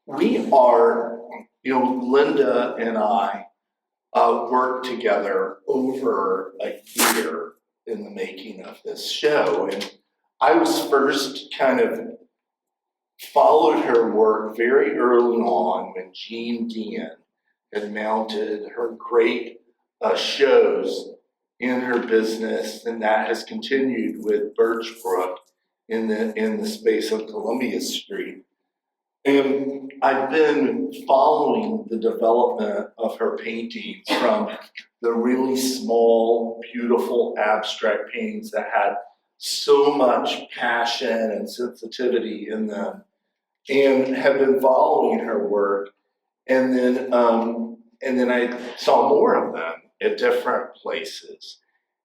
we are, Linda and I worked together over a year in the making of this show. And I was first kind of followed her work very early on when Jean Dean had mounted her great shows in her business, and that has continued with Birchbrook in the space of Columbia Street. And I've been following the development of her paintings from the really small, beautiful abstract paintings that had so much passion and sensitivity in them, and have been following her work. And then I saw more of them at different places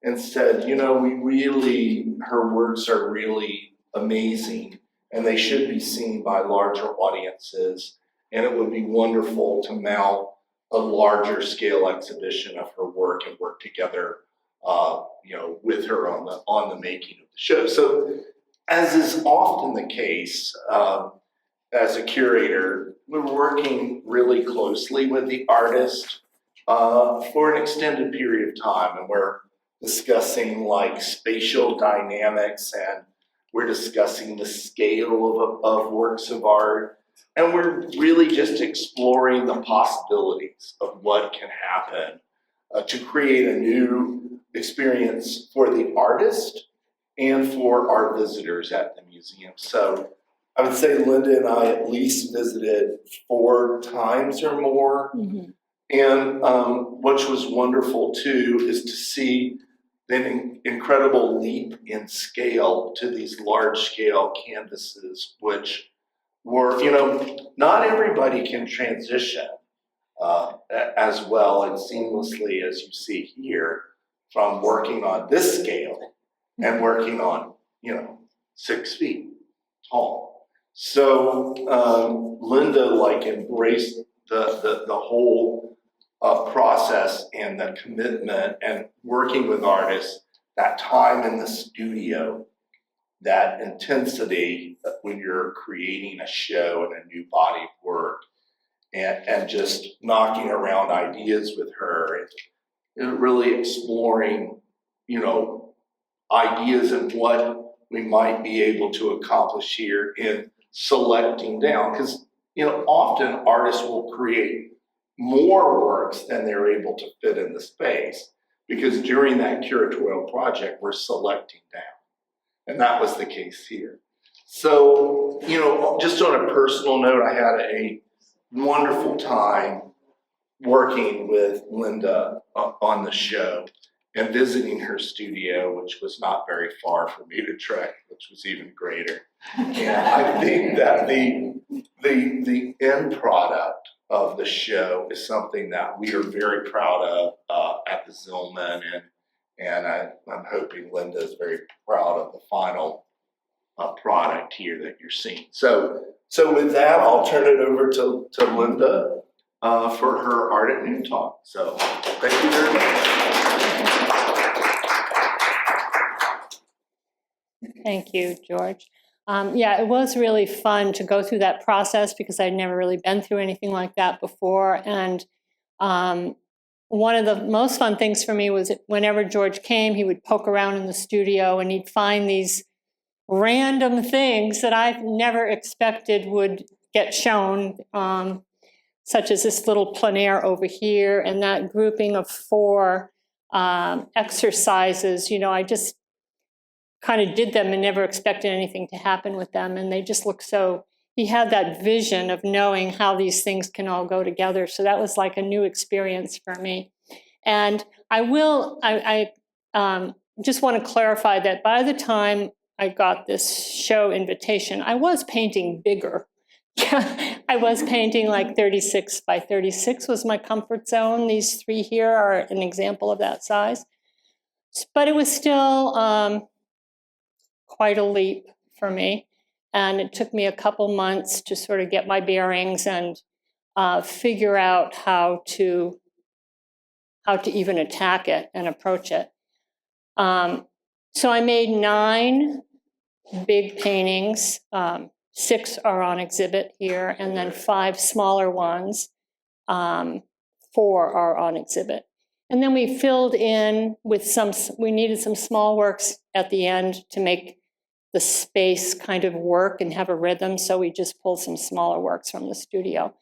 and said, her works are really amazing and they should be seen by larger audiences. And it would be wonderful to mount a larger scale exhibition of her work and work together, with her on the making of the show. So, as is often the case, as a curator, we're working really closely with the artist for an extended period of time, and we're discussing like spatial dynamics, and we're discussing the scale of works of art, and we're really just exploring the possibilities of what can happen to create a new experience for the artist and for our visitors at the museum. So I would say Linda and I at least visited 4 times or more. Mm-hmm. And which was wonderful too is to see an incredible leap in scale to these large scale canvases, which were, not everybody can transition as well and seamlessly as you see here from working on this scale and working on, 6 feet tall. So Linda embraced the whole process and the commitment and working with artists, that time in the studio, that intensity when you're creating a show and a new body of work, and just knocking around ideas with her and really exploring, ideas and what we might be able to accomplish here in selecting down. Because, often artists will create more works than they're able to fit in the space, because during that curatorial project, we're selecting down. And that was the case here. So, just on a personal note, I had a wonderful time working with Linda on the show and visiting her studio, which was not very far for me to trek, which was even greater. And I think that the end product of the show is something that we are very proud of at the Zillman, and I'm hoping Linda is very proud of the final product here that you're seeing. So with that, I'll turn it over to Linda for her Art at Noon talk. So thank you very much. Thank you, George. It was really fun to go through that process because I'd never really been through anything like that before. And one of the most fun things for me was whenever George came, he would poke around in the studio and he'd find these random things that I never expected would get shown, such as this little plein air over here and that grouping of 4 exercises. I just kind of did them and never expected anything to happen with them. And they just look so, he had that vision of knowing how these things can all go together. So that was like a new experience for me. And I just want to clarify that by the time I got this show invitation, I was painting bigger. I was painting like 36 by 36 was my comfort zone. These 3 here are an example of that size. But it was still quite a leap for me. And it took me a couple months to sort of get my bearings and figure out how to even attack it and approach it. So I made 9 big paintings. 6 are on exhibit here, and then 5 smaller ones. 4 are on exhibit. And then we filled in with we needed some small works at the end to make the space kind of work and have a rhythm, so we just pulled some smaller works from the studio.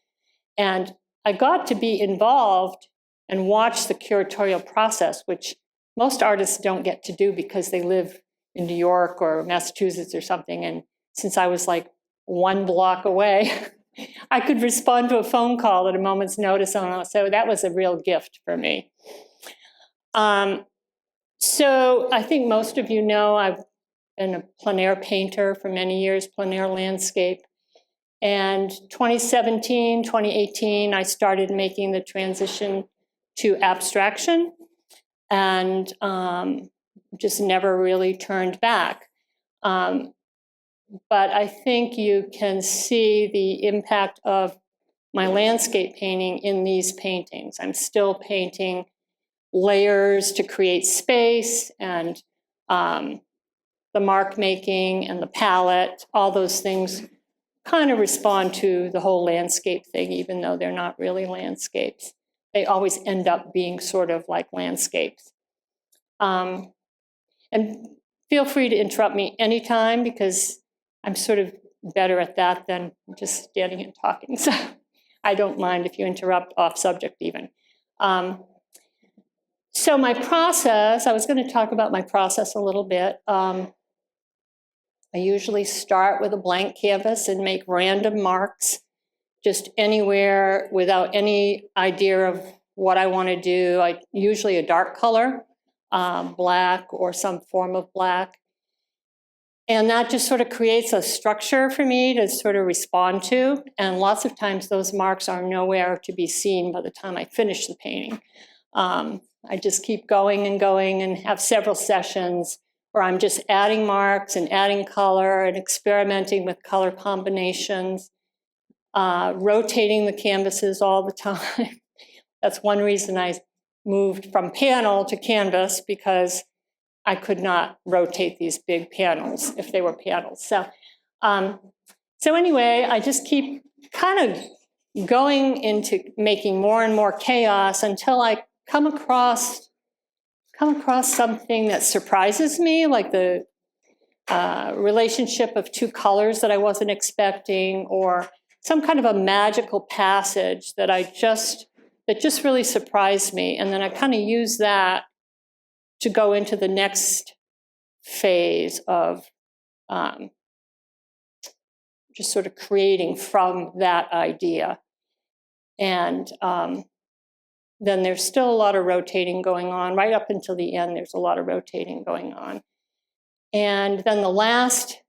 And I got to be involved and watch the curatorial process, which most artists don't get to do because they live in New York or Massachusetts or something. And since I was like 1 block away, I could respond to a phone call at a moment's notice. So that was a real gift for me. So I think most of you know I've been a plein air painter for many years, plein air landscape. And 2017, 2018, I started making the transition to abstraction and just never really turned back. But I think you can see the impact of my landscape painting in these paintings. I'm still painting layers to create space, and the mark making and the palette, all those things kind of respond to the whole landscape thing, even though they're not really landscapes. They always end up being sort of like landscapes. And feel free to interrupt me anytime, because I'm sort of better at that than just standing and talking. So I don't mind if you interrupt off subject even. So my process, I was going to talk about my process a little bit. I usually start with a blank canvas and make random marks just anywhere without any idea of what I want to do. Usually a dark color, black or some form of black. And that just sort of creates a structure for me to sort of respond to. And lots of times those marks are nowhere to be seen by the time I finish the painting. I just keep going and have several sessions where I'm just adding marks and adding color and experimenting with color combinations, rotating the canvases all the time. That's one reason I moved from panel to canvas, because I could not rotate these big panels if they were panels. So anyway, I just keep kind of going into making more and more chaos until I come across something that surprises me, like the relationship of 2 colors that I wasn't expecting, or some kind of a magical passage that just really surprised me. And then I kind of use that to go into the next phase of just sort of creating from that idea. And then there's still a lot of rotating going on. Right up until the end, there's a lot of rotating going on. And then the last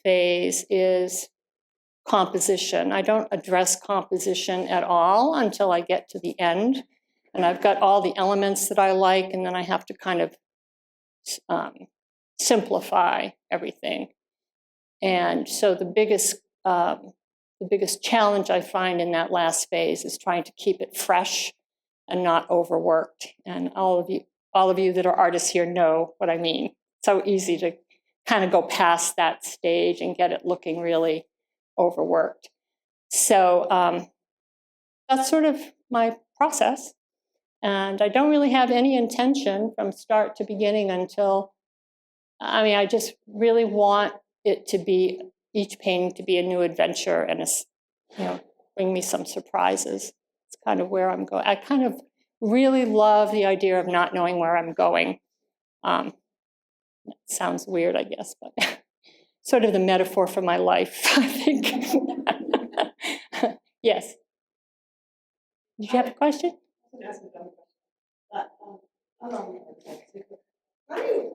phase is composition. I don't address composition at all until I get to the end. And I've got all the elements that I like, and then I have to kind of simplify everything. And so the biggest challenge I find in that last phase is trying to keep it fresh and not overworked. And all of you that are artists here know what I mean. It's so easy to kind of go past that stage and get it looking really overworked. So that's sort of my process. And I don't really have any intention from start to beginning until, I just really want it to be, each painting to be a new adventure and bring me some surprises. It's kind of where I'm going. I kind of really love the idea of not knowing where I'm going. It sounds weird, I guess, but sort of the metaphor for my life, I think. Yes. Did you have a question? I can ask a dumb question, but I don't know how do you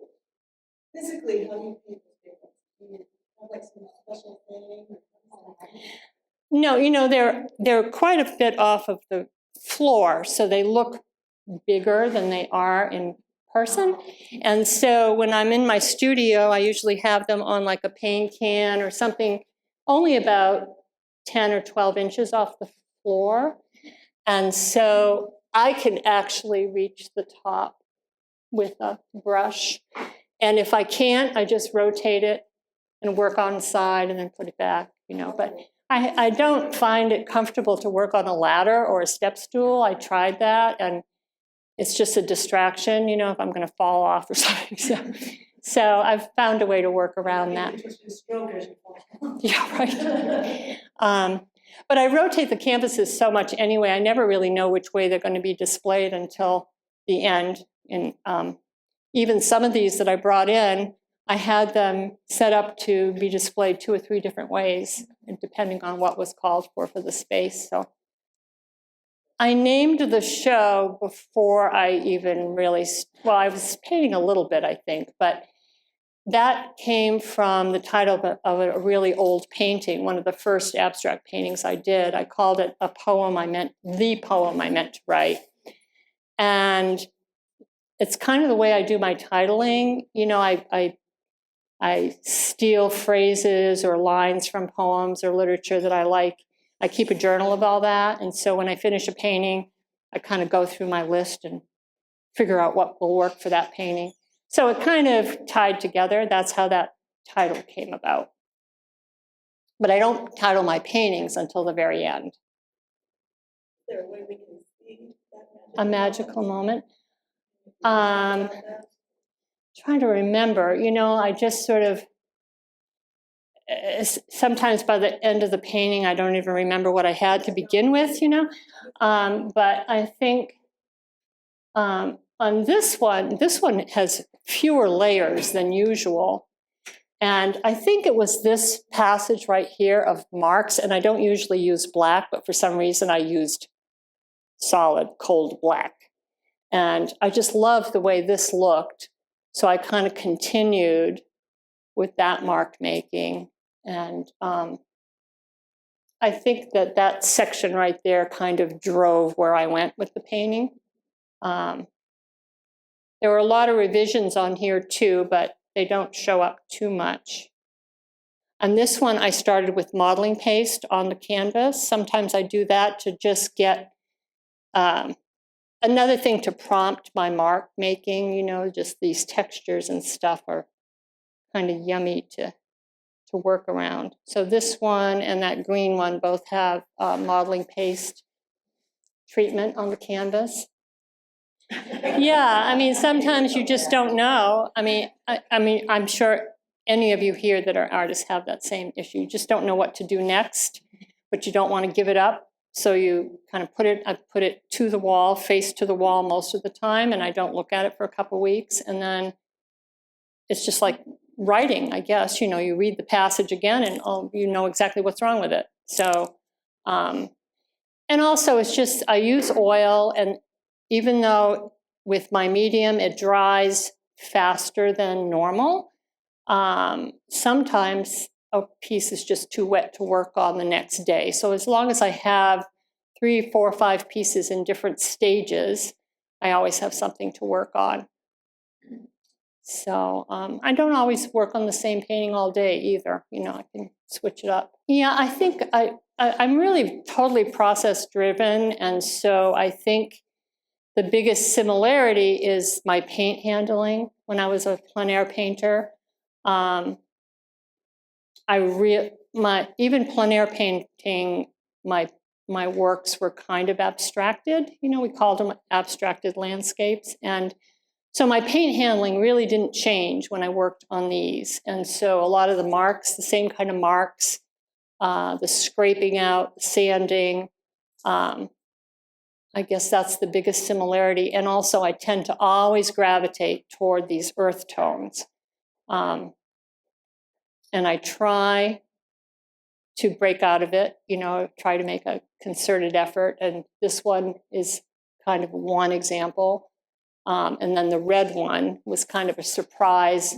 physically paint those papers? Do you have like some special thing? No, they're quite a bit off of the floor, so they look bigger than they are in person. And so when I'm in my studio, I usually have them on like a paint can or something only about 10 or 12 inches off the floor. And so I can actually reach the top with a brush. And if I can't, I just rotate it and work on the side and then put it back, you know, but I don't find it comfortable to work on a ladder or a step stool. I tried that, and it's just a distraction, you know, if I'm going to fall off or something. So I've found a way to work around that. Yeah, right. But I rotate the canvases so much anyway, I never really know which way they're going to be displayed until the end. And even some of these that I brought in, I had them set up to be displayed 2 or 3 different ways, depending on what was called for the space. So I named the show before I even really, well, I was painting a little bit, I think, but that came from the title of a really old painting, one of the first abstract paintings I did. I called it the poem I meant to write. And it's kind of the way I do my titling. You know, I steal phrases or lines from poems or literature that I like. I keep a journal of all that. And so when I finish a painting, I kind of go through my list and figure out what will work for that painting. So it kind of tied together. That's how that title came about. But I don't title my paintings until the very end. Is there a way we can see that A magical moment. Trying to remember, you know, I just sort of, sometimes by the end of the painting, I don't even remember what I had to begin with, you know. But I think on this one has fewer layers than usual. And I think it was this passage right here of marks, and I don't usually use black, but for some reason I used solid, cold black. And I just loved the way this looked. So I kind of continued with that mark making. And I think that section right there kind of drove where I went with the painting. There were a lot of revisions on here too, but they don't show up too much. And this one I started with modeling paste on the canvas. Sometimes I do that to just get another thing to prompt my mark making, you know, just these textures and stuff are kind of yummy to work around. So this one and that green one both have modeling paste treatment on the canvas. Yeah, I mean, sometimes you just don't know. I mean, I'm sure any of you here that are artists have that same issue. You just don't know what to do next, but you don't want to give it up. So you kind of I put it to the wall, face to the wall most of the time, and I don't look at it for a couple of weeks. And then it's just like writing, I guess. You know, you read the passage again and you know exactly what's wrong with it. So, and also it's just, I use oil, and even though with my medium it dries faster than normal, sometimes a piece is just too wet to work on the next day. So as long as I have 3, 4, 5 pieces in different stages, I always have something to work on. So I don't always work on the same painting all day either. You know, I can switch it up. Yeah, I think I'm really totally process driven. And so I think the biggest similarity is my paint handling. When I was a plein air painter, even plein air painting, my works were kind of abstracted. You know, we called them abstracted landscapes. And so my paint handling really didn't change when I worked on these. And so a lot of the marks, the same kind of marks, the scraping out, the sanding, I guess that's the biggest similarity. And also I tend to always gravitate toward these earth tones. And I try to break out of it, you know, try to make a concerted effort. And this one is kind of one example. And then the red one was kind of a surprise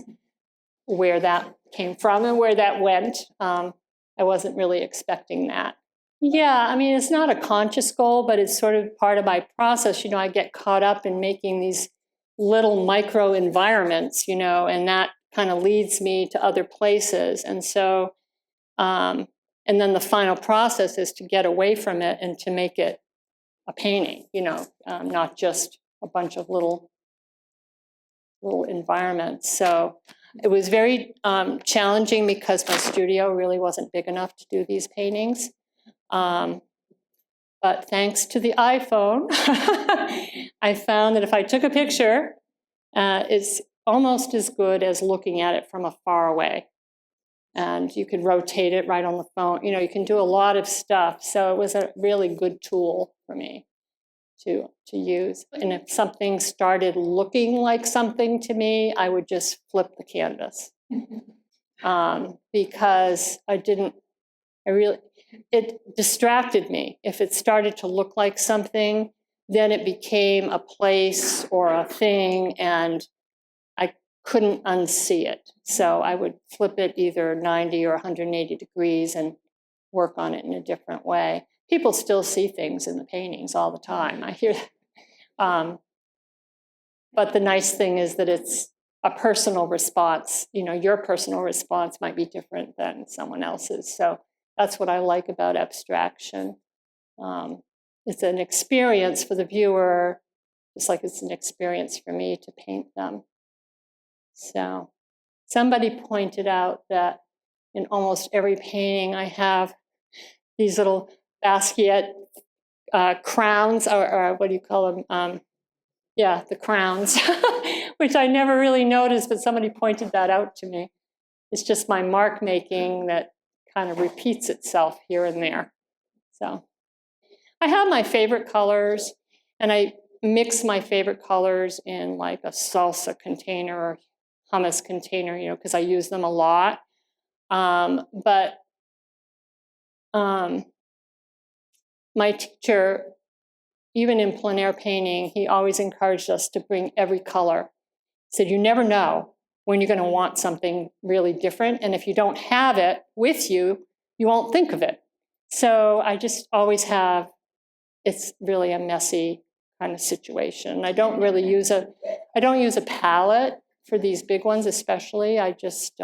where that came from and where that went. I wasn't really expecting that. Yeah, I mean, it's not a conscious goal, but it's sort of part of my process. You know, I get caught up in making these little micro environments, you know, and that kind of leads me to other places. And so, and then the final process is to get away from it and to make it a painting, you know, not just a bunch of little environments. So It was very challenging because my studio really wasn't big enough to do these paintings. But thanks to the iPhone, I found that if I took a picture, it's almost as good as looking at it from afar away. And you could rotate it right on the phone. You know, you can do a lot of stuff. So it was a really good tool for me to use. And if something started looking like something to me, I would just flip the canvas. Because it distracted me. If it started to look like something, then it became a place or a thing, and I couldn't unsee it. So I would flip it either 90 or 180 degrees and work on it in a different way. People still see things in the paintings all the time. I hear that. But the nice thing is that it's a personal response. You know, your personal response might be different than someone else's. So that's what I like about abstraction. It's an experience for the viewer, just like it's an experience for me to paint them. So somebody pointed out that in almost every painting I have these little Basquiat crowns, or what do you call them? Yeah, the crowns, which I never really noticed, but somebody pointed that out to me. It's just my mark making that kind of repeats itself here and there. So I have my favorite colors, and I mix my favorite colors in like a salsa container or hummus container, you know, because I use them a lot. But my teacher, even in plein air painting, he always encouraged us to bring every color. He said, you never know when you're going to want something really different. And if you don't have it with you, you won't think of it. So I just always have, it's really a messy kind of situation. I don't use a palette for these big ones, especially. I just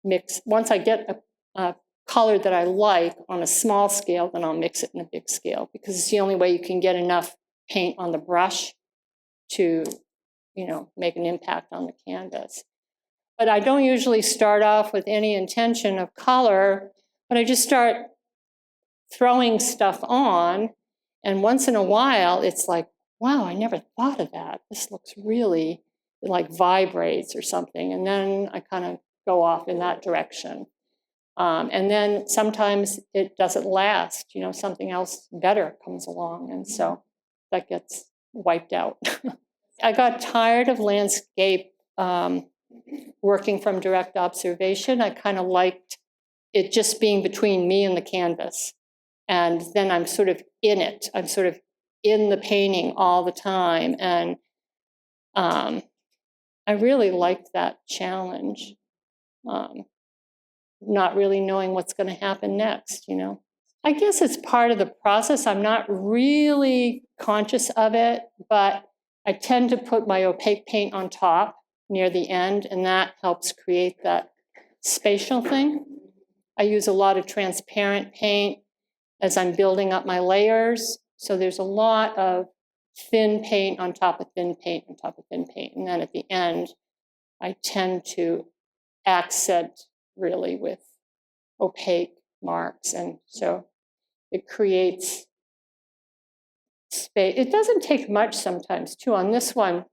mix. Once I get a color that I like on a small scale, then I'll mix it in a big scale, because it's the only way you can get enough paint on the brush to, you know, make an impact on the canvas. But I don't usually start off with any intention of color, but I just start throwing stuff on, and once in a while it's like, wow, I never thought of that. This looks really, it like vibrates or something, and then I kind of go off in that direction. And then sometimes it doesn't last, you know, something else better comes along, and so that gets wiped out. I got tired of landscape working from direct observation. I kind of liked it just being between me and the canvas. And then I'm sort of in it. I'm sort of in the painting all the time. And I really liked that challenge. Not really knowing what's going to happen next, you know. I guess it's part of the process. I'm not really conscious of it, but I tend to put my opaque paint on top near the end, and that helps create that spatial thing. I use a lot of transparent paint as I'm building up my layers. So there's a lot of thin paint on top of thin paint on top of thin paint. And then at the end, I tend to accent really with opaque marks. And so it creates space. It doesn't take much sometimes, too. On this one,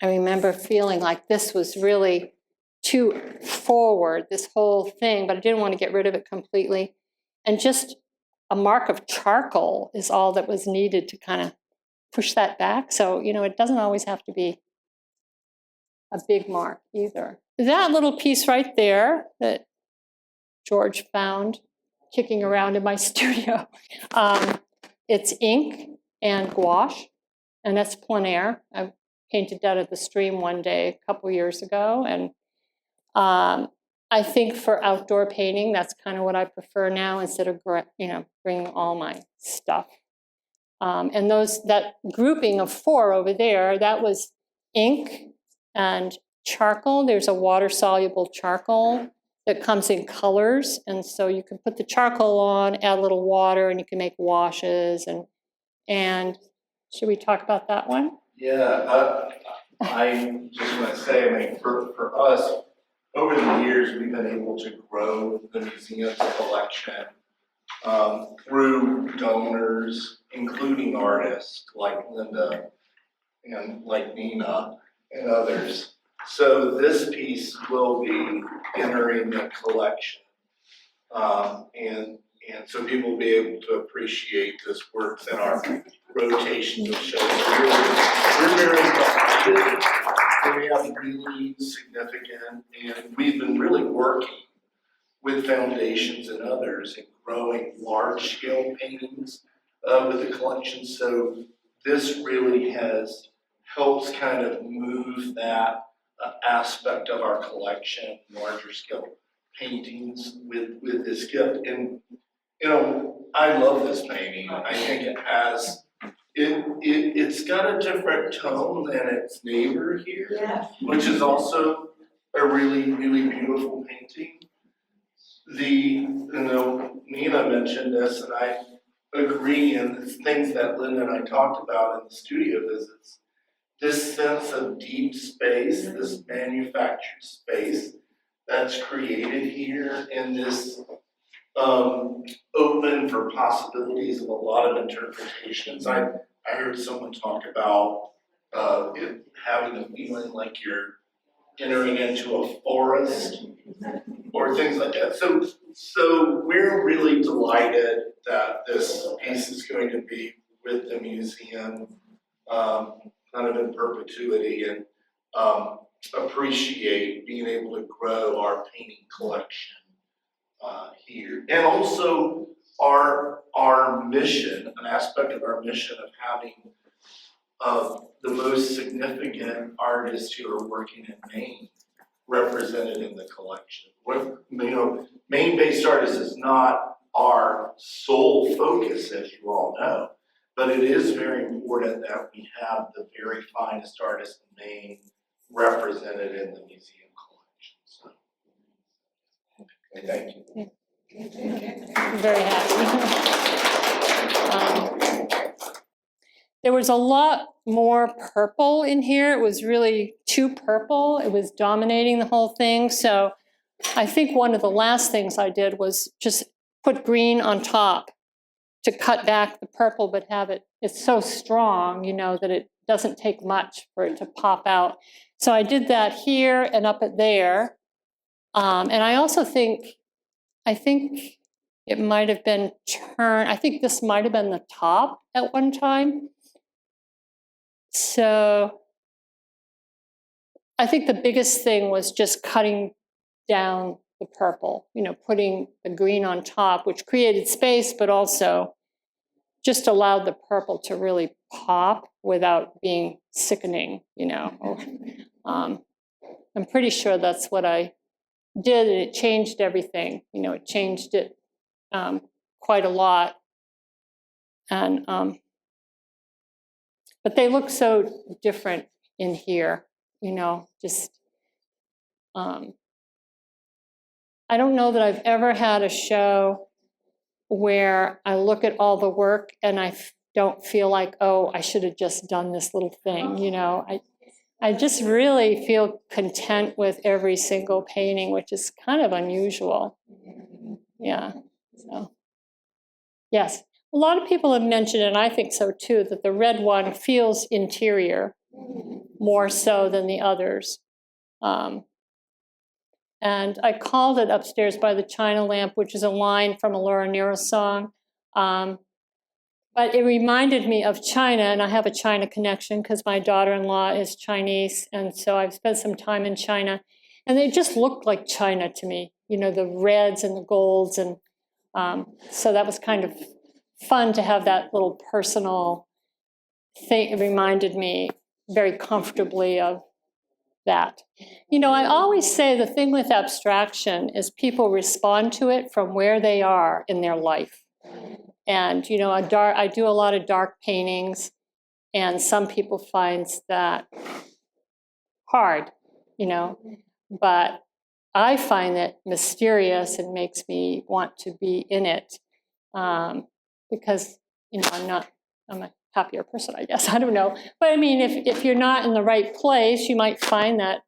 I remember feeling like this was really too forward, this whole thing, but I didn't want to get rid of it completely. And just a mark of charcoal is all that was needed to kind of push that back. So, you know, it doesn't always have to be a big mark either. That little piece right there that George found kicking around in my studio, it's ink and gouache, and that's plein air. I painted that at the stream one day a couple years ago, and I think for outdoor painting, that's kind of what I prefer now, instead of, you know, bringing all my stuff. And that grouping of 4 over there, that was ink and charcoal. There's a water-soluble charcoal that comes in colors, and so you can put the charcoal on, add a little water, and you can make washes. And should we talk about that one? Yeah, I just want to say, I mean, for us, over the years, we've been able to grow the museum's collection through donors, including artists like Linda and like Nina and others. So this piece will be entering the collection. And so people will be able to appreciate this works in our rotation of shows. We're very excited. We have really significant, and we've been really working with foundations and others in growing large-scale paintings with the collection. So this really helps kind of move that aspect of our collection, larger scale paintings with this gift. And I love this painting. I think it has it's got a different tone than its neighbor here, Yeah. which is also a really, really beautiful painting. Nina mentioned this, and I agree, and it's things that Linda and I talked about in the studio visits. This sense of deep space, this manufactured space that's created here in this open for possibilities of a lot of interpretations. I heard someone talk about it having a feeling like you're entering into a forest or things like that. So we're really delighted that this piece is going to be with the museum kind of in perpetuity, and appreciate being able to grow our painting collection here. And also our mission, an aspect of our mission of having the most significant artists who are working in Maine represented in the collection. Maine-based artists is not our sole focus, as you all know, but it is very important that we have the very finest artists in Maine represented in the museum collection. So, thank you. I'm very happy. There was a lot more purple in here. It was really too purple. It was dominating the whole thing. So I think one of the last things I did was just put green on top to cut back the purple, but it's so strong, that it doesn't take much for it to pop out. So I did that here and up at there. And I also think it might have been turned, I think this might have been the top at one time. So I think the biggest thing was just cutting down the purple, putting the green on top, which created space, but also just allowed the purple to really pop without being sickening, I'm pretty sure that's what I did, and it changed everything. It changed it quite a lot. And but they look so different in here, just I don't know that I've ever had a show where I look at all the work and I don't feel like, oh, I should have just done this little thing, I just really feel content with every single painting, which is kind of unusual. Yeah, so, yes. A lot of people have mentioned, and I think so too, that the red one feels interior more so than the others. And I called it Upstairs by the China Lamp, which is a line from a Laura Nyro song. But it reminded me of China, and I have a China connection because my daughter-in-law is Chinese, and so I've spent some time in China. And they just looked like China to me, the reds and the golds. And so that was kind of fun to have that little personal thing. It reminded me very comfortably of that. I always say the thing with abstraction is people respond to it from where they are in their life. And, I do a lot of dark paintings, and some people find that hard, but I find it mysterious and makes me want to be in it because, I'm a happier person, I guess. I don't know. But I mean, if you're not in the right place, you might find that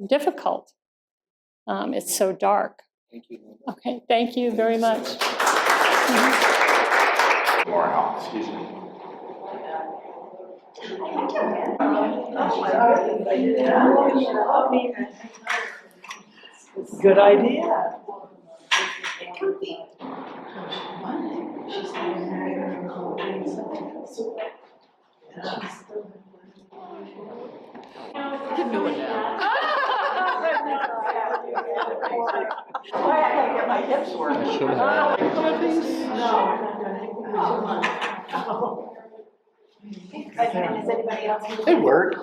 difficult. It's so dark. Thank you. Okay, thank you very much. More help, excuse me. Good idea. They work.